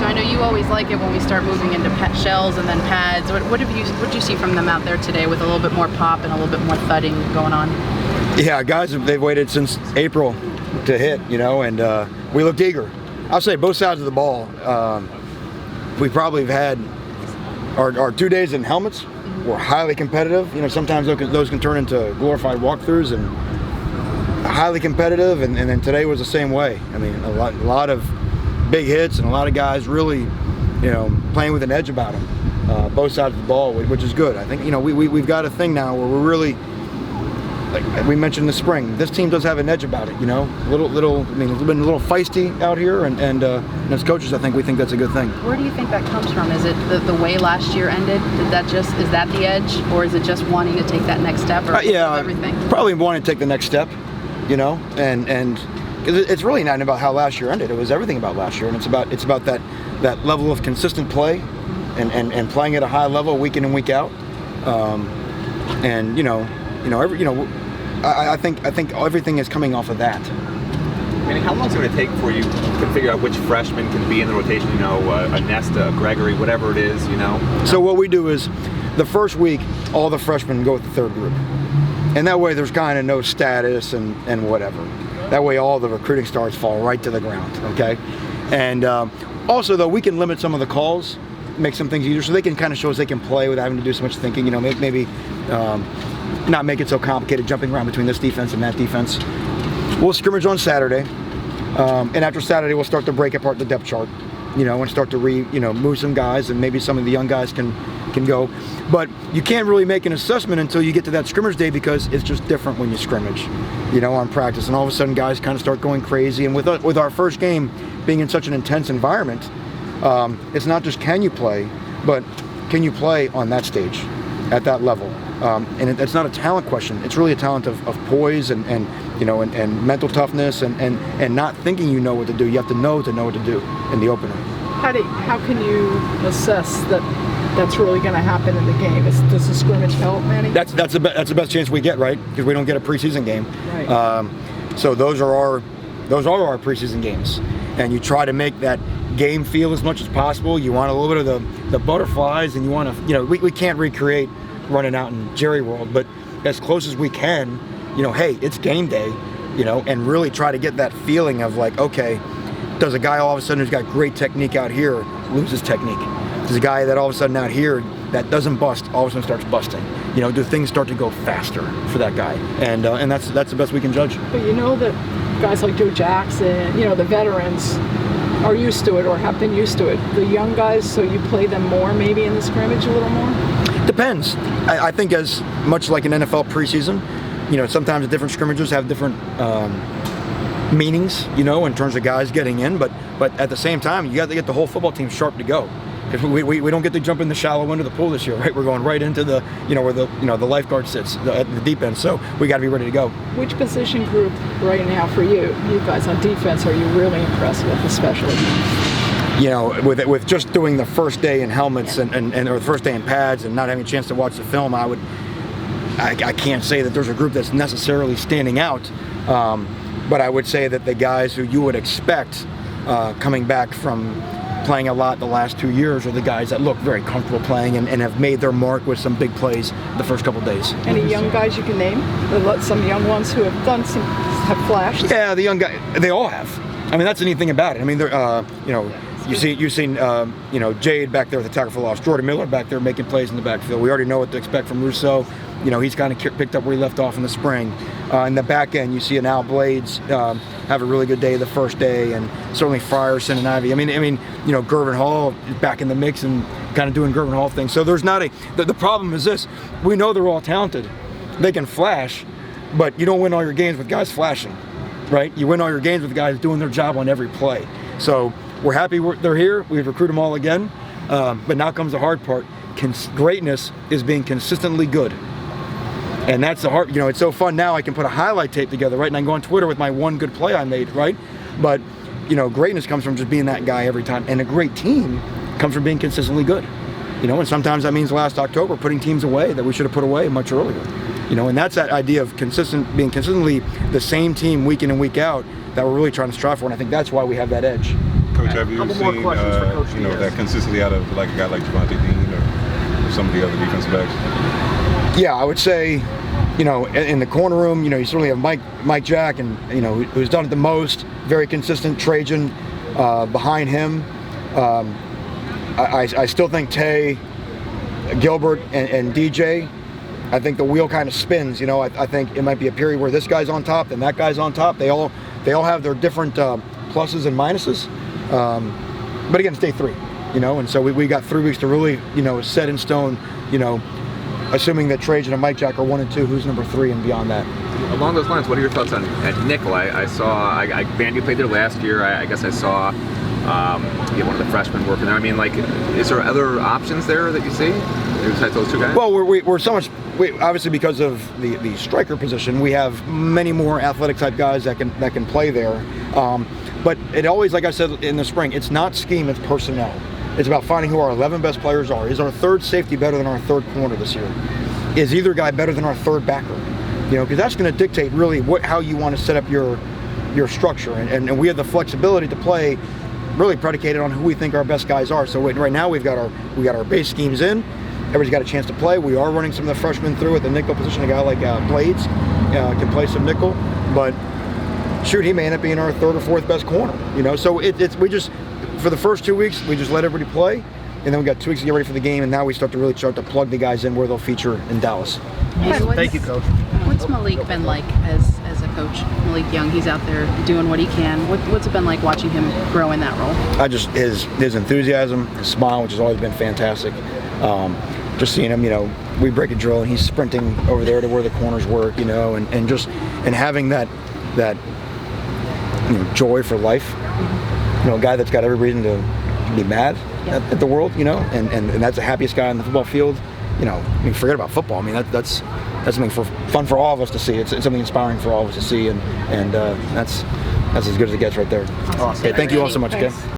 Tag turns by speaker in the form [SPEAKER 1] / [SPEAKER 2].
[SPEAKER 1] I know you always like it when we start moving into shells and then pads. What did you see from them out there today with a little bit more pop and a little bit more thudding going on?
[SPEAKER 2] Yeah, guys, they've waited since April to hit, and we looked eager. I'll say both sides of the ball. We probably have had our 2 days in helmets were highly competitive. Sometimes those can turn into glorified walkthroughs and highly competitive, and then today was the same way. I mean, a lot of big hits and a lot of guys really, playing with an edge about them, both sides of the ball, which is good. I think, we've got a thing now where we're really, like we mentioned in the spring, this team does have an edge about it, it's been a little feisty out here, and as coaches, I think we think that's a good thing.
[SPEAKER 1] Where do you think that comes from? Is it the way last year ended? Is that the edge, or is it just wanting to take that next step, or everything?
[SPEAKER 2] Probably wanting to take the next step, and it's really not about how last year ended. It was everything about last year, and it's about that level of consistent play, and playing at a high level week in and week out, I think everything is coming off of that.
[SPEAKER 3] Manny, how long is it going to take before you can figure out which freshman can be in the rotation? A Nesta, a Gregory, whatever it is.
[SPEAKER 2] So what we do is, the first week, all the freshmen go with the third group, and that way there's kind of no status and whatever. That way all the recruiting stars fall right to the ground. Okay, and also though we can limit some of the calls, make some things easier, so they can kind of show us they can play without having to do so much thinking. Maybe. Not make it so complicated jumping around between this defense and that defense. We'll scrimmage on Saturday, and after Saturday we'll start to break apart the depth chart, and start to move some guys, and maybe some of the young guys can go. But you can't really make an assessment until you get to that scrimmage day, because it's just different when you scrimmage, on practice, and all of a sudden guys kind of start going crazy. And with our first game being in such an intense environment, it's not just can you play, but can you play on that stage at that level. And it's not a talent question. It's really a talent of poise and mental toughness and not thinking you know what to do. You have to know what to do in the opener.
[SPEAKER 4] How can you assess that's really going to happen in the game? Does the scrimmage help, Manny?
[SPEAKER 2] That's the best chance we get, right? Because we don't get a preseason game.
[SPEAKER 4] Right.
[SPEAKER 2] So those are our preseason games, and you try to make that game feel as much as possible. You want a little bit of the butterflies, and you want to, we can't recreate running out in Jerry World, but as close as we can, hey, it's game day, and really try to get that feeling of like, okay, does a guy all of a sudden who's got great technique out here lose his technique? Does a guy that all of a sudden out here that doesn't bust all of a sudden starts busting? Do things start to go faster for that guy? And that's the best we can judge.
[SPEAKER 4] But that guys like Joe Jackson, the veterans are used to it or have been used to it. The young guys, so you play them more maybe in the scrimmage a little more?
[SPEAKER 2] Depends. I think as much like an NFL preseason, sometimes the different scrimmages have different meanings, in terms of guys getting in, but at the same time, you got to get the whole football team sharp to go. Because we don't get to jump in the shallow end of the pool this year, right? We're going right into the, where the lifeguard sits at the deep end. So we got to be ready to go.
[SPEAKER 4] Which position group right now for you guys on defense, are you really impressed with, especially?
[SPEAKER 2] With just doing the first day in helmets and or the first day in pads and not having a chance to watch the film, I can't say that there's a group that's necessarily standing out. But I would say that the guys who you would expect coming back from playing a lot the last 2 years are the guys that look very comfortable playing and have made their mark with some big plays the first couple days.
[SPEAKER 4] Any young guys you can name? Some young ones who have flashed?
[SPEAKER 2] Yeah, the young guys, they all have. I mean, that's the neat thing about it. I mean, they're, you've seen Jade back there with the tackle for loss, Jordan Miller back there making plays in the backfield. We already know what to expect from Rousseau. He's kind of picked up where he left off in the spring. In the back end, you see an Al Blades have a really good day the first day, and certainly Frierson and Ivy. I mean, Gervin Hall is back in the mix and kind of doing Gervin Hall things. So there's not the problem is this: we know they're all talented, they can flash, but you don't win all your games with guys flashing, right? You win all your games with guys doing their job on every play. So we're happy they're here. We've recruited them all again, but now comes the hard part. Greatness is being consistently good. And that's the hard, it's so fun now I can put a highlight tape together, right? And I can go on Twitter with my one good play I made, right? But, greatness comes from just being that guy every time. And a great team comes from being consistently good. And sometimes that means last October putting teams away that we should have put away much earlier. And that's that idea of being consistently the same team week in and week out that we're really trying to strive for. And I think that's why we have that edge.
[SPEAKER 5] Coach, have you
[SPEAKER 6] Couple more
[SPEAKER 5] seen
[SPEAKER 6] questions for Coach
[SPEAKER 5] you know,
[SPEAKER 6] Diaz.
[SPEAKER 5] that consistency out of like a guy like Javonte Dean or some of the other defensive backs?
[SPEAKER 2] Yeah, I would say, you know, in the corner room, you know, you certainly have Mike Jack, and you know, who's done it the most, very consistent. Trajan behind him. I still think Tay, Gilbert, and DJ. I think the wheel kind of spins. You know, I think it might be a period where this guy's on top, then that guy's on top. They all have their different pluses and minuses. But again, it's day 3, you know, and so we got 3 weeks to really, you know, set in stone, you know, assuming that Trajan and Mike Jack are 1 and 2, who's number 3 and beyond that.
[SPEAKER 3] Along those lines, what are your thoughts on at nickel? I saw Manny played there last year. I guess I saw one of the freshmen working there. I mean, like, is there other options there that you see besides those 2 guys?
[SPEAKER 2] Well, we're so much. Obviously, because of the striker position, we have many more athletic type guys that can play there. But it always, like I said in the spring, it's not scheme, it's personnel. It's about finding who our 11 best players are. Is our 3rd safety better than our 3rd corner this year? Is either guy better than our 3rd backer? You know, because that's going to dictate really how you want to set up your structure. And we have the flexibility to play really predicated on who we think our best guys are. So right now we got our base schemes in. Everybody's got a chance to play. We are running some of the freshmen through at the nickel position. A guy like Blades can play some nickel, but shoot, he may end up being our 3rd or 4th best corner. You know, so we just, for the first 2 weeks, we just let everybody play, and then we got 2 weeks to get ready for the game, and now we start to plug the guys in where they'll feature in Dallas.
[SPEAKER 6] Thank you, Coach.
[SPEAKER 1] What's Malik been like as a coach? Malik Young, he's out there doing what he can. What's it been like watching him grow in that role?
[SPEAKER 2] His enthusiasm, his smile, which has always been fantastic. Just seeing him, you know, we break a drill and he's sprinting over there to where the corners work, you know, and having that you know, joy for life. You know, a guy that's got every reason to be mad at the world, you know, and that's the happiest guy on the football field. You know, I mean, forget about football. I mean, that's something fun for all of us to see. It's something inspiring for all of us to see, and that's as good as it gets right there.
[SPEAKER 6] Awesome.
[SPEAKER 2] Okay, thank you all so much, okay?